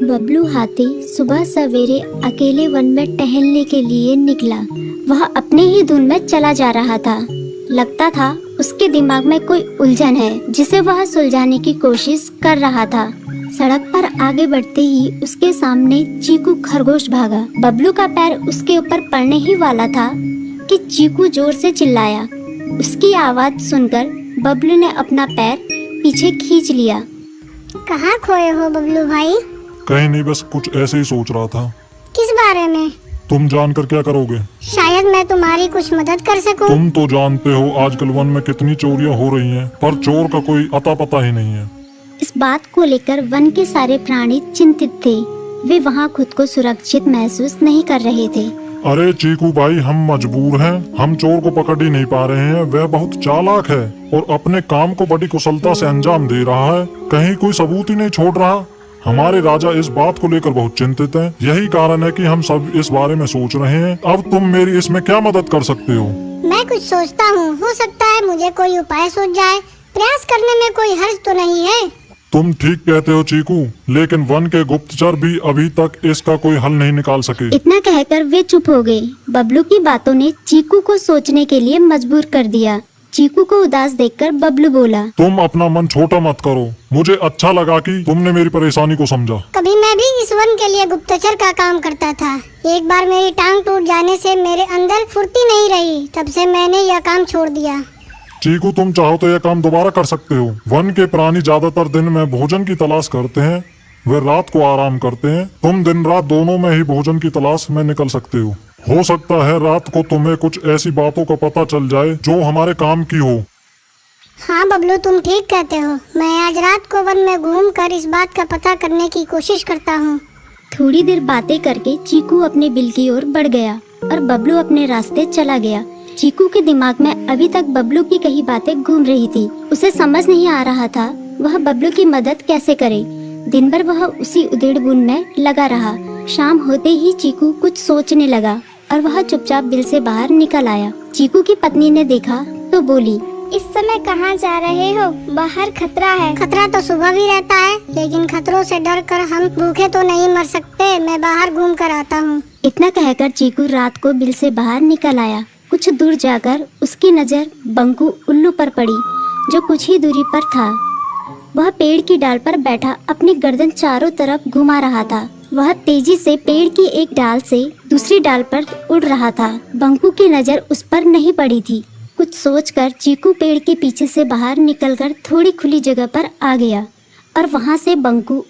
बबलू हाथी सुबह सवेरे अकेले वन में टहलने के लिए निकला। वह अपने ही धुन में चला जा रहा था। लगता था उसके दिमाग में कोई उलझन है जिसे वह सुलझाने की कोशिश कर रहा था। सड़क पर आगे बढ़ते ही उसके सामने चीकू खरगोश भागा। बबलू का पैर उसके ऊपर पड़ने ही वाला था कि चीकू जोर से चिल्लाया। उसकी आवाज सुनकर बबलू ने अपना पैर पीछे खींच लिया। कहाँ खोए हो बबलू भाई? कहीं नहीं, बस कुछ ऐसे ही सोच रहा था। किस बारे में? तुम जानकर क्या करोगे? शायद मैं तुम्हारी कुछ मदद कर सकूं। तुम तो जानते हो आजकल वन में कितनी चोरियां हो रही हैं, पर चोर का कोई अता पता ही नहीं है। इस बात को लेकर वन के सारे प्राणी चिंतित थे। वे वहाँ खुद को सुरक्षित महसूस नहीं कर रहे थे। अरे चीकू भाई, हम मजबूर हैं। हम चोर को पकड़ ही नहीं पा रहे हैं। वह बहुत चालाक है और अपने काम को बड़ी कुशलता से अंजाम दे रहा है। कहीं कोई सबूत ही नहीं छोड़ रहा। हमारे राजा इस बात को लेकर बहुत चिंतित हैं। यही कारण है कि हम सब इस बारे में सोच रहे हैं। अब तुम मेरी इसमें क्या मदद कर सकते हो? मैं कुछ सोचता हूँ, हो सकता है मुझे कोई उपाय सूझ जाए। प्रयास करने में कोई हर्ज तो नहीं है। तुम ठीक कहते हो चीकू, लेकिन वन के गुप्तचर भी अभी तक इसका कोई हल नहीं निकाल सके। इतना कहकर वे चुप हो गए। बबलू की बातों ने चीकू को सोचने के लिए मजबूर कर दिया। चीकू को उदास देखकर बबलू बोला, तुम अपना मन छोटा मत करो। मुझे अच्छा लगा कि तुमने मेरी परेशानी को समझा। कभी मैं भी इस वन के लिए गुप्तचर का काम करता था। एक बार मेरी टांग टूट जाने से मेरे अंदर फुर्ती नहीं रही। तब से मैंने यह काम छोड़ दिया। चीकू, तुम चाहो तो यह काम दोबारा कर सकते हो। वन के प्राणी ज्यादातर दिन में भोजन की तलाश करते हैं, वे रात को आराम करते हैं। तुम दिन रात दोनों में ही भोजन की तलाश में निकल सकते हो सकता है रात को तुम्हें कुछ ऐसी बातों का पता चल जाए जो हमारे काम की हो। हाँ बबलू, तुम ठीक कहते हो। मैं आज रात को वन में घूमकर इस बात का पता करने की कोशिश करता हूँ। थोड़ी देर बातें करके चीकू अपने बिल की ओर बढ़ गया और बबलू अपने रास्ते चला गया। चीकू के दिमाग में अभी तक बबलू की कई बातें घूम रही थी। उसे समझ नहीं आ रहा था वह बबलू की मदद कैसे करे। दिन भर वह उसी उधेड़-बुन में लगा रहा। शाम होते ही चीकू कुछ सोचने लगा और वह चुपचाप बिल से बाहर निकल आया। चीकू की पत्नी ने देखा तो बोली, इस समय कहाँ जा रहे हो? बाहर खतरा है। खतरा तो सुबह भी रहता है, लेकिन खतरों से डरकर हम भूखे तो नहीं मर सकते। मैं बाहर घूम कर आता हूँ। इतना कहकर चीकू रात को बिल से बाहर निकल आया। कुछ दूर जाकर उसकी नजर बंकू उल्लू पर पड़ी, जो कुछ ही दूरी पर था। वह पेड़ की डाल पर बैठा अपनी गर्दन चारों तरफ घुमा रहा था। वह तेजी से पेड़ की एक डाल से दूसरी डाल पर उड़ रहा था। बंकू की नजर उस पर नहीं पड़ी थी। कुछ सोचकर चीकू पेड़ के पीछे से बाहर निकलकर थोड़ी खुली जगह पर आ गया और वहां से बंकू